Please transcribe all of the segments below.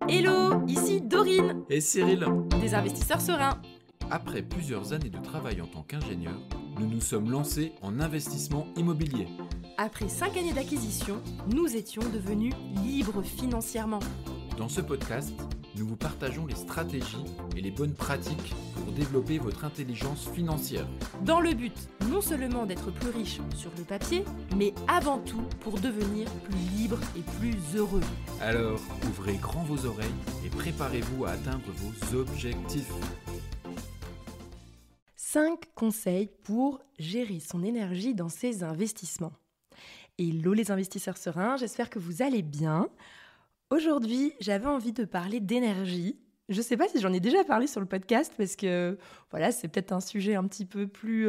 Hello, ici Dorine, Et Cyril, des investisseurs sereins. après plusieurs années de travail en tant qu'ingénieur, nous nous sommes lancés en investissement immobilier. Après 5 années d'acquisition, nous étions devenus libres financièrement. Dans ce podcast, nous vous partageons les stratégies et les bonnes pratiques pour développer votre intelligence financière. Dans le but non seulement d'être plus riche sur le papier, mais avant tout pour devenir plus libre et plus heureux. Alors, ouvrez grand vos oreilles et préparez-vous à atteindre vos objectifs. 5 conseils pour gérer son énergie dans ses investissements. Hello les investisseurs sereins, j'espère que vous allez bien. Aujourd'hui, j'avais envie de parler d'énergie. Je ne sais pas si j'en ai déjà parlé sur le podcast parce que voilà, c'est peut-être un sujet un petit peu plus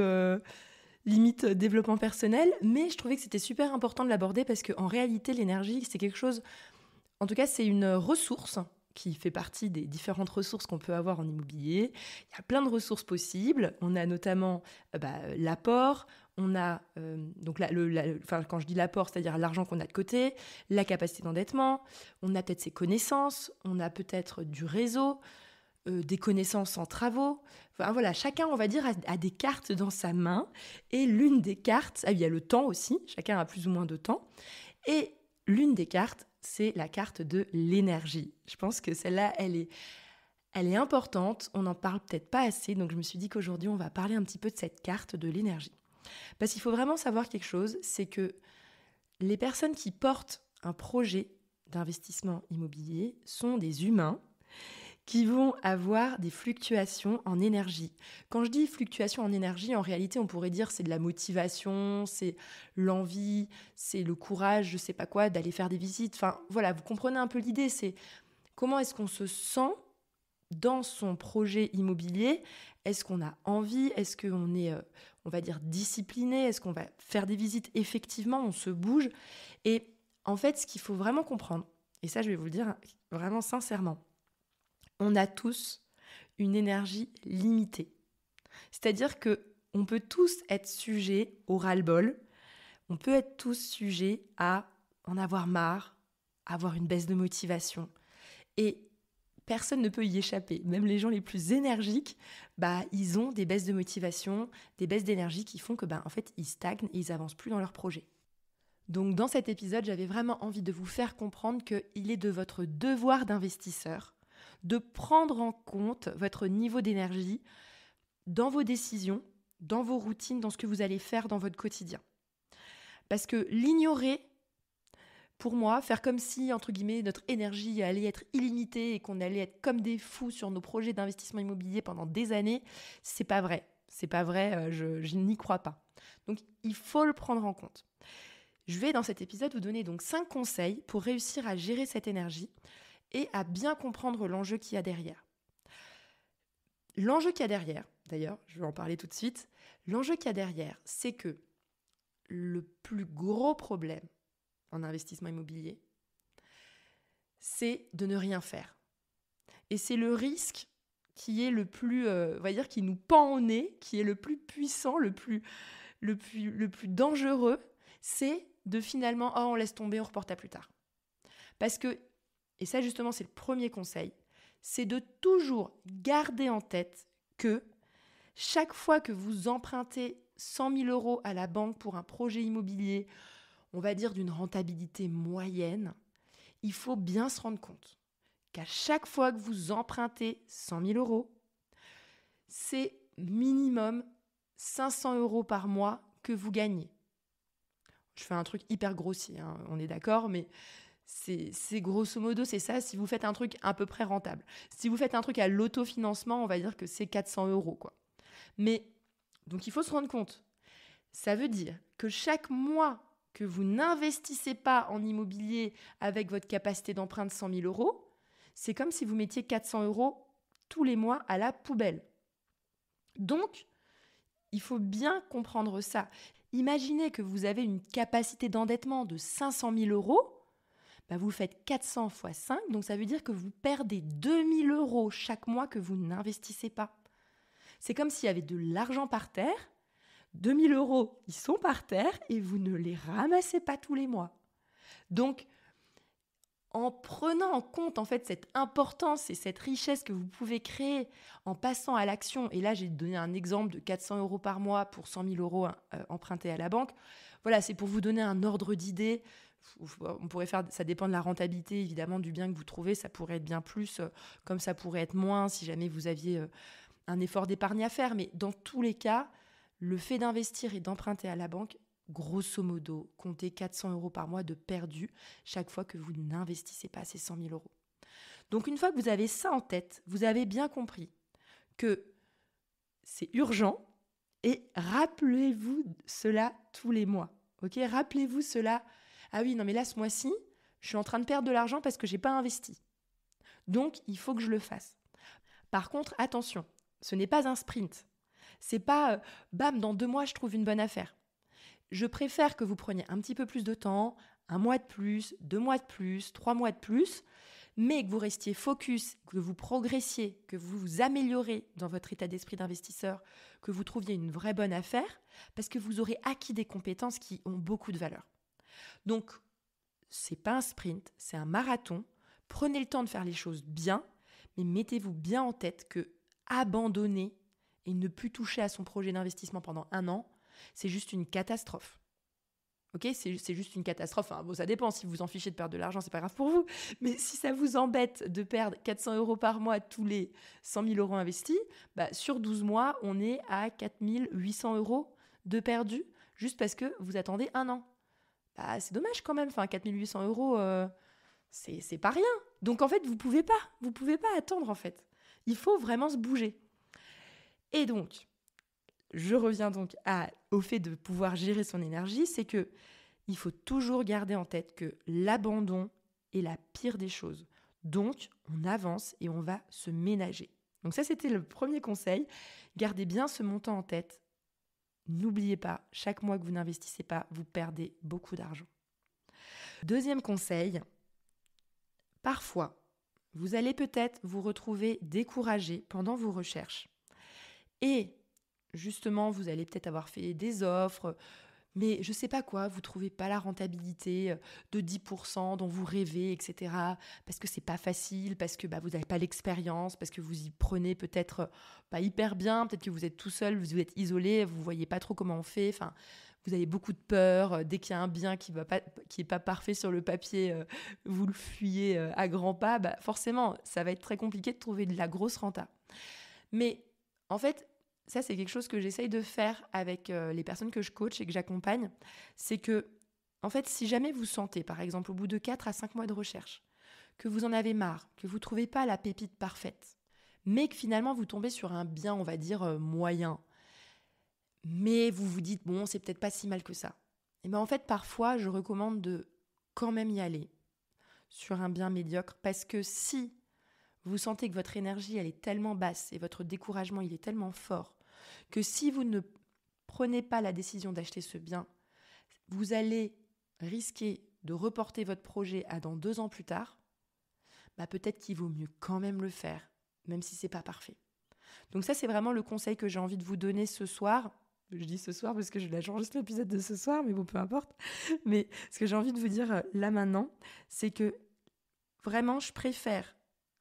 limite développement personnel, mais je trouvais que c'était super important de l'aborder parce qu'en réalité, l'énergie, c'est quelque chose, en tout cas, c'est une ressource qui fait partie des différentes ressources qu'on peut avoir en immobilier. Il y a plein de ressources possibles. On a notamment l'apport, on a, donc quand je dis l'apport, c'est-à-dire l'argent qu'on a de côté, la capacité d'endettement, on a peut-être ses connaissances, on a peut-être du réseau, des connaissances en travaux. Enfin, voilà, chacun, on va dire, a des cartes dans sa main. Et l'une des cartes, il y a le temps aussi, chacun a plus ou moins de temps. Et l'une des cartes, c'est la carte de l'énergie. Je pense que celle-là, elle est importante. On n'en parle peut-être pas assez. Donc, je me suis dit qu'aujourd'hui, on va parler un petit peu de cette carte de l'énergie. Parce qu'il faut vraiment savoir quelque chose, c'est que les personnes qui portent un projet d'investissement immobilier sont des humains qui vont avoir des fluctuations en énergie. Quand je dis fluctuations en énergie, en réalité, on pourrait dire c'est de la motivation, c'est l'envie, c'est le courage, je sais pas quoi, d'aller faire des visites. Enfin, voilà, vous comprenez un peu l'idée, c'est comment est-ce qu'on se sent dans son projet immobilier. Est-ce qu'on a envie? Est-ce qu'on est, on va dire, discipliné? Est-ce qu'on va faire des visites? Effectivement, on se bouge. Et en fait, ce qu'il faut vraiment comprendre, et ça, je vais vous le dire vraiment sincèrement, on a tous une énergie limitée. C'est-à-dire qu'on peut tous être sujets au ras-le-bol, on peut être tous sujets à en avoir marre, à avoir une baisse de motivation. Et personne ne peut y échapper. Même les gens les plus énergiques, ils ont des baisses de motivation, des baisses d'énergie qui font que, en fait, ils stagnent et ils n'avancent plus dans leur projet. Donc, dans cet épisode, j'avais vraiment envie de vous faire comprendre qu'il est de votre devoir d'investisseur de prendre en compte votre niveau d'énergie dans vos décisions, dans vos routines, dans ce que vous allez faire dans votre quotidien. Parce que l'ignorer, pour moi, faire comme si, entre guillemets, notre énergie allait être illimitée et qu'on allait être comme des fous sur nos projets d'investissement immobilier pendant des années, c'est pas vrai. C'est pas vrai, je n'y crois pas. Donc, il faut le prendre en compte. Je vais, dans cet épisode, vous donner donc 5 conseils pour réussir à gérer cette énergie et à bien comprendre l'enjeu qu'il y a derrière. L'enjeu qu'il y a derrière, d'ailleurs, je vais en parler tout de suite, l'enjeu qu'il y a derrière, c'est que le plus gros problème en investissement immobilier, c'est de ne rien faire. Et c'est le risque qui est le plus, on va dire, qui nous pend au nez, qui est le plus puissant, le plus dangereux, c'est de finalement, on laisse tomber, on reporte à plus tard. Parce que, et ça justement c'est le premier conseil, c'est de toujours garder en tête que chaque fois que vous empruntez 100 000 € à la banque pour un projet immobilier, on va dire d'une rentabilité moyenne, il faut bien se rendre compte qu'à chaque fois que vous empruntez 100 000 €, c'est minimum 500 € par mois que vous gagnez. Je fais un truc hyper grossier, on est d'accord, mais c'est grosso modo, c'est ça si vous faites un truc à peu près rentable. Si vous faites un truc à l'autofinancement, on va dire que c'est 400 €, quoi. Mais, donc il faut se rendre compte. Ça veut dire que chaque mois que vous n'investissez pas en immobilier avec votre capacité d'emprunt de 100 000 €, c'est comme si vous mettiez 400 € tous les mois à la poubelle. Donc, il faut bien comprendre ça. Imaginez que vous avez une capacité d'endettement de 500 000 €, vous faites 400 x 5, donc ça veut dire que vous perdez 2 000 € chaque mois que vous n'investissez pas. C'est comme s'il y avait de l'argent par terre, 2 000 €, ils sont par terre et vous ne les ramassez pas tous les mois. Donc, en prenant en compte en fait cette importance et cette richesse que vous pouvez créer en passant à l'action, et là j'ai donné un exemple de 400 € par mois pour 100 000 € empruntés à la banque, voilà, c'est pour vous donner un ordre d'idée. On pourrait faire, ça dépend de la rentabilité évidemment du bien que vous trouvez, ça pourrait être bien plus, comme ça pourrait être moins si jamais vous aviez un effort d'épargne à faire, mais dans tous les cas, le fait d'investir et d'emprunter à la banque, grosso modo, comptez 400 € par mois de perdu chaque fois que vous n'investissez pas ces 100 000 €. Donc une fois que vous avez ça en tête, vous avez bien compris que c'est urgent et rappelez-vous cela tous les mois. Ok, rappelez-vous cela. Ah oui, non mais là ce mois-ci, je suis en train de perdre de l'argent parce que je n'ai pas investi. Donc il faut que je le fasse. Par contre, attention, ce n'est pas un sprint. C'est pas bam, dans 2 mois je trouve une bonne affaire. Je préfère que vous preniez un petit peu plus de temps, 1 mois de plus, 2 mois de plus, 3 mois de plus, mais que vous restiez focus, que vous progressiez, que vous vous améliorez dans votre état d'esprit d'investisseur, que vous trouviez une vraie bonne affaire, parce que vous aurez acquis des compétences qui ont beaucoup de valeur. Donc, c'est pas un sprint, c'est un marathon. Prenez le temps de faire les choses bien, mais mettez-vous bien en tête que abandonner et ne plus toucher à son projet d'investissement pendant 1 an, c'est juste une catastrophe. Ok, c'est juste une catastrophe. Enfin, bon, ça dépend. Si vous en fichez de perdre de l'argent, c'est pas grave pour vous. Mais si ça vous embête de perdre 400 € par mois tous les 100 000 € investis, sur 12 mois, on est à 4 800 € de perdu juste parce que vous attendez 1 an. C'est dommage quand même. Enfin, 4 800 €, c'est pas rien. Donc en fait, vous pouvez pas attendre en fait. Il faut vraiment se bouger. Et donc, je reviens donc au fait de pouvoir gérer son énergie, c'est que il faut toujours garder en tête que l'abandon est la pire des choses. Donc, on avance et on va se ménager. Donc ça, c'était le premier conseil. Gardez bien ce montant en tête. N'oubliez pas, chaque mois que vous n'investissez pas, vous perdez beaucoup d'argent. Deuxième conseil, parfois, vous allez peut-être vous retrouver découragé pendant vos recherches. Et justement, vous allez peut-être avoir fait des offres, mais je ne sais pas quoi, vous ne trouvez pas la rentabilité de 10% dont vous rêvez, etc. Parce que ce n'est pas facile, parce que vous n'avez pas l'expérience, parce que vous y prenez peut-être pas hyper bien, peut-être que vous êtes tout seul, vous êtes isolé, vous ne voyez pas trop comment on fait, enfin, vous avez beaucoup de peur, dès qu'il y a un bien qui n'est pas parfait sur le papier, vous le fuyez à grands pas, forcément, ça va être très compliqué de trouver de la grosse renta. Mais en fait, ça, c'est quelque chose que j'essaye de faire avec les personnes que je coach et que j'accompagne. C'est que, en fait, si jamais vous sentez, par exemple, au bout de 4 à 5 mois de recherche, que vous en avez marre, que vous ne trouvez pas la pépite parfaite, mais que finalement, vous tombez sur un bien, on va dire, moyen, mais vous vous dites, bon, c'est peut-être pas si mal que ça. Et bien, en fait, parfois, je recommande de quand même y aller sur un bien médiocre, parce que si vous sentez que votre énergie, elle est tellement basse et votre découragement, il est tellement fort que si vous ne prenez pas la décision d'acheter ce bien, vous allez risquer de reporter votre projet à dans 2 ans plus tard. Peut-être qu'il vaut mieux quand même le faire, même si c'est pas parfait. Donc ça, c'est vraiment le conseil que j'ai envie de vous donner ce soir. Je dis ce soir parce que j'enregistre l'épisode de ce soir, mais bon, peu importe. Mais ce que j'ai envie de vous dire là maintenant, c'est que vraiment, je préfère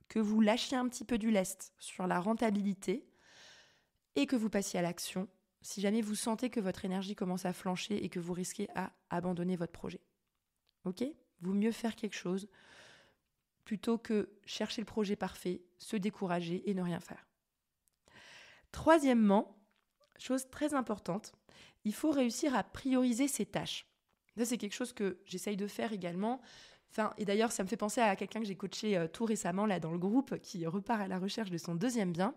que vous lâchiez un petit peu du lest sur la rentabilité et que vous passiez à l'action si jamais vous sentez que votre énergie commence à flancher et que vous risquez à abandonner votre projet. Ok ? Vaut mieux faire quelque chose plutôt que chercher le projet parfait, se décourager et ne rien faire. Troisièmement, chose très importante, il faut réussir à prioriser ses tâches. Ça, c'est quelque chose que j'essaye de faire également. Et d'ailleurs, ça me fait penser à quelqu'un que j'ai coaché tout récemment là dans le groupe qui repart à la recherche de son 2e bien.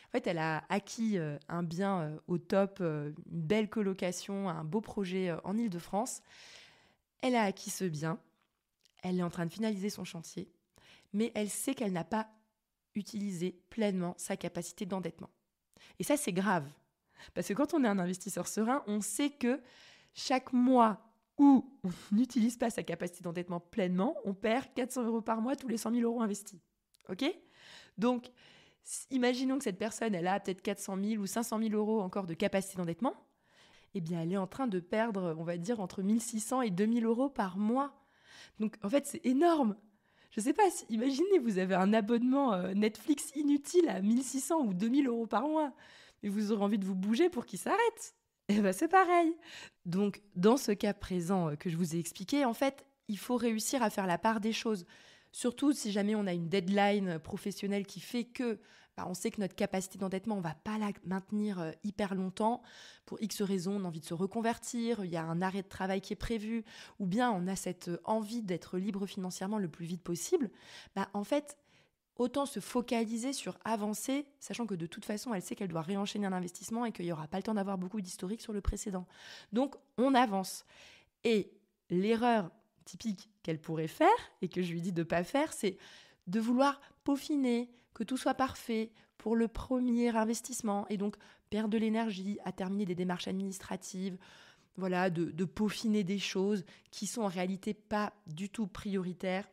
En fait, elle a acquis un bien au top, une belle colocation, un beau projet en Île-de-France. Elle a acquis ce bien. Elle est en train de finaliser son chantier, mais elle sait qu'elle n'a pas utilisé pleinement sa capacité d'endettement. Et ça, c'est grave. Parce que quand on est un investisseur serein, on sait que chaque mois où on n'utilise pas sa capacité d'endettement pleinement, on perd 400 € par mois tous les 100 000 € investis. Ok ? Donc, imaginons que cette personne, elle a peut-être 400 000 ou 500 000 € encore de capacité d'endettement. Eh bien, elle est en train de perdre, on va dire, entre 1 600 et 2 000 € par mois. Donc, en fait, c'est énorme. Je sais pas, imaginez, vous avez un abonnement Netflix inutile à 1600 ou 2000 euros par mois, et vous aurez envie de vous bouger pour qu'il s'arrête. Et ben c'est pareil. Donc, dans ce cas présent que je vous ai expliqué, en fait, il faut réussir à faire la part des choses. Surtout si jamais on a une deadline professionnelle qui fait que on sait que notre capacité d'endettement, on ne va pas la maintenir hyper longtemps. Pour X raisons, on a envie de se reconvertir, il y a un arrêt de travail qui est prévu, ou bien on a cette envie d'être libre financièrement le plus vite possible. En fait, autant se focaliser sur avancer, sachant que de toute façon, elle sait qu'elle doit réenchaîner un investissement et qu'il n'y aura pas le temps d'avoir beaucoup d'historique sur le précédent. Donc, on avance. Et l'erreur typique qu'elle pourrait faire, et que je lui dis de ne pas faire, c'est de vouloir peaufiner, que tout soit parfait pour le premier investissement, et donc perdre de l'énergie à terminer des démarches administratives, voilà, de peaufiner des choses qui sont en réalité pas du tout prioritaires.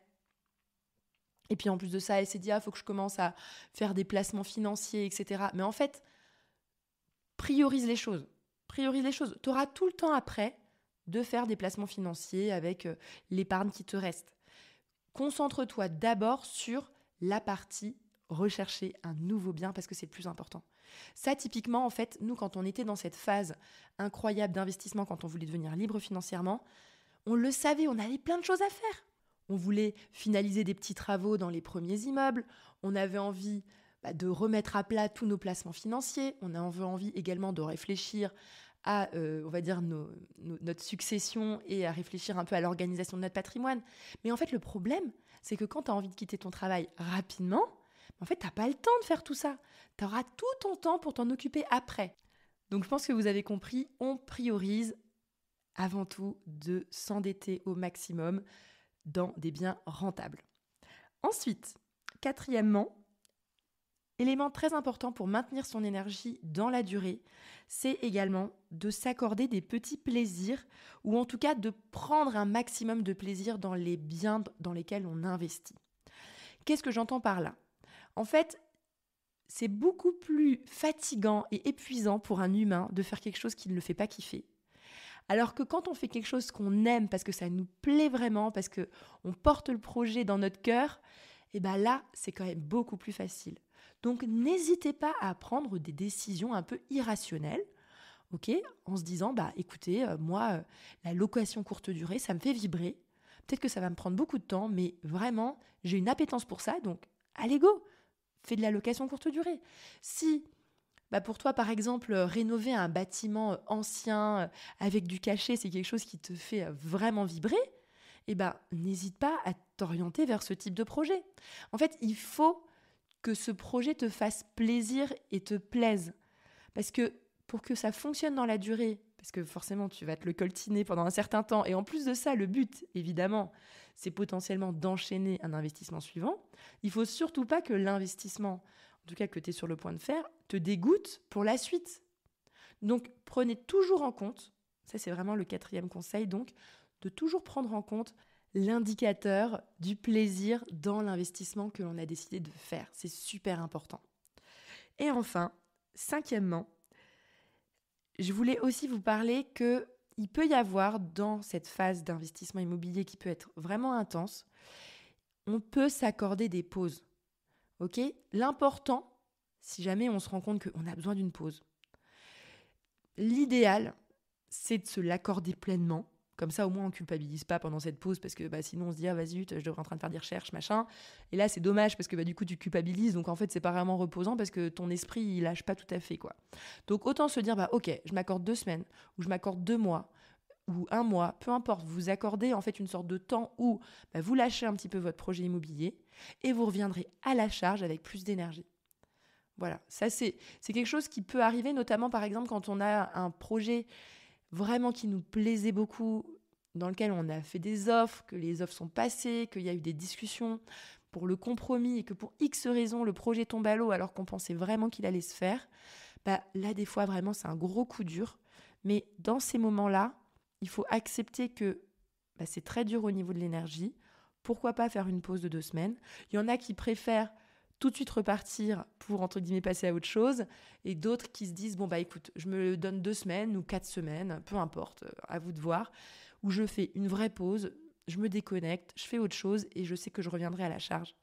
Et puis en plus de ça, elle s'est dit, faut que je commence à faire des placements financiers, etc. Mais en fait, priorise les choses. Priorise les choses. Tu auras tout le temps après de faire des placements financiers avec l'épargne qui te reste. Concentre-toi d'abord sur la partie rechercher un nouveau bien parce que c'est le plus important. Ça, typiquement, en fait, nous, quand on était dans cette phase incroyable d'investissement, quand on voulait devenir libre financièrement, on le savait, on avait plein de choses à faire. On voulait finaliser des petits travaux dans les premiers immeubles. On avait envie de remettre à plat tous nos placements financiers. On avait envie également de réfléchir à, on va dire, notre succession et à réfléchir un peu à l'organisation de notre patrimoine. Mais en fait, le problème, c'est que quand tu as envie de quitter ton travail rapidement, en fait, tu n'as pas le temps de faire tout ça. Tu auras tout ton temps pour t'en occuper après. Donc, je pense que vous avez compris, on priorise avant tout de s'endetter au maximum dans des biens rentables. Ensuite, quatrièmement, élément très important pour maintenir son énergie dans la durée, c'est également de s'accorder des petits plaisirs ou en tout cas de prendre un maximum de plaisir dans les biens dans lesquels on investit. Qu'est-ce que j'entends par là ? En fait, c'est beaucoup plus fatigant et épuisant pour un humain de faire quelque chose qui ne le fait pas kiffer. Alors que quand on fait quelque chose qu'on aime parce que ça nous plaît vraiment, parce qu'on porte le projet dans notre cœur, et là, c'est quand même beaucoup plus facile. Donc, n'hésitez pas à prendre des décisions un peu irrationnelles, en se disant, écoutez, moi, la location courte durée, ça me fait vibrer. Peut-être que ça va me prendre beaucoup de temps, mais vraiment, j'ai une appétence pour ça, donc allez go, fais de la location courte durée. Si pour toi, par exemple, rénover un bâtiment ancien avec du cachet, c'est quelque chose qui te fait vraiment vibrer, n'hésite pas à t'orienter vers ce type de projet. En fait, il faut que ce projet te fasse plaisir et te plaise. Parce que pour que ça fonctionne dans la durée, parce que forcément, tu vas te le coltiner pendant un certain temps, et en plus de ça, le but, évidemment, c'est potentiellement d'enchaîner un investissement suivant. Il ne faut surtout pas que l'investissement, en tout cas que tu es sur le point de faire, te dégoûte pour la suite. Donc, prenez toujours en compte, ça c'est vraiment le quatrième conseil, donc, de toujours prendre en compte l'indicateur du plaisir dans l'investissement que l'on a décidé de faire. C'est super important. Et enfin, cinquièmement, je voulais aussi vous parler qu'il peut y avoir dans cette phase d'investissement immobilier qui peut être vraiment intense, on peut s'accorder des pauses. L'important, si jamais on se rend compte qu'on a besoin d'une pause, l'idéal, c'est de se l'accorder pleinement. Comme ça, au moins, on ne culpabilise pas pendant cette pause parce que sinon, on se dit « Ah, vas-y, zut, je devrais en train de faire des recherches, machin. » Et là, c'est dommage parce que du coup, tu culpabilises. Donc, en fait, c'est pas vraiment reposant parce que ton esprit, il lâche pas tout à fait, quoi. Donc, autant se dire « Ok, je m'accorde 2 semaines ou je m'accorde 2 mois ou 1 mois. » Peu importe, vous accordez en fait une sorte de temps où vous lâchez un petit peu votre projet immobilier et vous reviendrez à la charge avec plus d'énergie. Voilà, ça, c'est quelque chose qui peut arriver, notamment, par exemple, quand on a un projet vraiment qui nous plaisait beaucoup, dans lequel on a fait des offres, que les offres sont passées, qu'il y a eu des discussions pour le compromis et que pour X raisons, le projet tombe à l'eau alors qu'on pensait vraiment qu'il allait se faire. Là, des fois, vraiment, c'est un gros coup dur. Mais dans ces moments-là, il faut accepter que c'est très dur au niveau de l'énergie. Pourquoi pas faire une pause de 2 semaines ? Il y en a qui préfèrent tout de suite repartir pour, entre guillemets, passer à autre chose, et d'autres qui se disent, écoute, je me donne 2 semaines ou 4 semaines, peu importe, à vous de voir, où je fais une vraie pause, je me déconnecte, je fais autre chose et je sais que je reviendrai à la charge.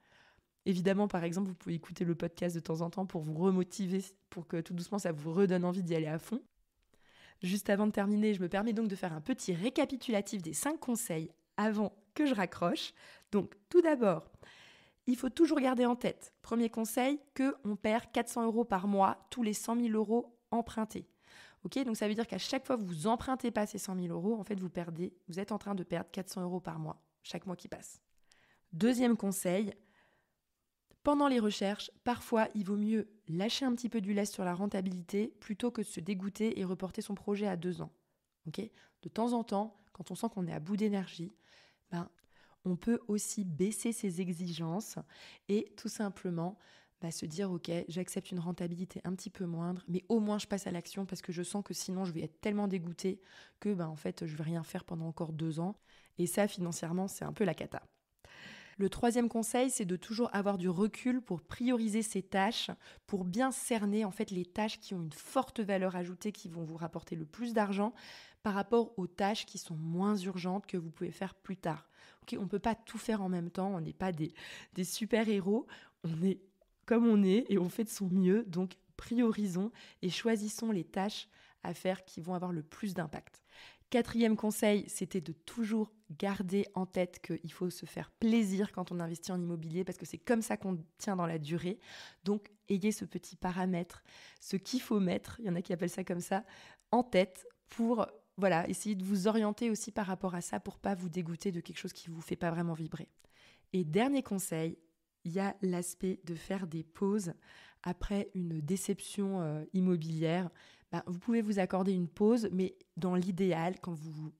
Évidemment, par exemple, vous pouvez écouter le podcast de temps en temps pour vous remotiver, pour que tout doucement ça vous redonne envie d'y aller à fond. Juste avant de terminer, je me permets donc de faire un petit récapitulatif des 5 conseils avant que je raccroche. Donc tout d'abord, il faut toujours garder en tête, premier conseil, qu'on perd 400 € par mois tous les 100 000 € empruntés. Ok, donc ça veut dire qu'à chaque fois que vous empruntez pas ces 100 000 €, en fait vous êtes en train de perdre 400 € par mois, chaque mois qui passe. Deuxième conseil, pendant les recherches, parfois il vaut mieux lâcher un petit peu du lest sur la rentabilité plutôt que de se dégoûter et reporter son projet à 2 ans. Okay, de temps en temps, quand on sent qu'on est à bout d'énergie, on peut aussi baisser ses exigences et tout simplement se dire ok, j'accepte une rentabilité un petit peu moindre, mais au moins je passe à l'action parce que je sens que sinon je vais être tellement dégoûtée que en fait je vais rien faire pendant encore 2 ans. Et ça, financièrement, c'est un peu la cata. Le troisième conseil, c'est de toujours avoir du recul pour prioriser ses tâches, pour bien cerner en fait les tâches qui ont une forte valeur ajoutée, qui vont vous rapporter le plus d'argent par rapport aux tâches qui sont moins urgentes que vous pouvez faire plus tard. Okay, on ne peut pas tout faire en même temps, on n'est pas des super-héros, on est comme on est et on fait de son mieux, donc priorisons et choisissons les tâches à faire qui vont avoir le plus d'impact. Quatrième conseil, c'était de toujours garder en tête qu'il faut se faire plaisir quand on investit en immobilier parce que c'est comme ça qu'on tient dans la durée. Donc, ayez ce petit paramètre, ce qu'il faut mettre, il y en a qui appellent ça comme ça, en tête pour essayer de vous orienter aussi par rapport à ça pour pas vous dégoûter de quelque chose qui ne vous fait pas vraiment vibrer. Et dernier conseil, il y a l'aspect de faire des pauses après une déception immobilière. Vous pouvez vous accorder une pause, mais dans l'idéal, quand vous vous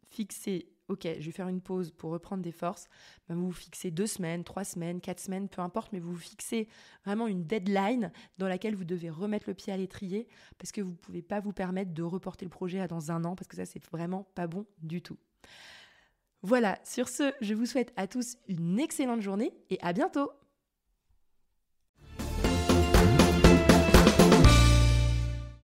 fixez, ok, je vais faire une pause pour reprendre des forces, vous vous fixez 2 semaines, 3 semaines, 4 semaines, peu importe, mais vous vous fixez vraiment une deadline dans laquelle vous devez remettre le pied à l'étrier parce que vous ne pouvez pas vous permettre de reporter le projet à dans 1 an parce que ça, c'est vraiment pas bon du tout. Voilà, sur ce, je vous souhaite à tous une excellente journée et à bientôt!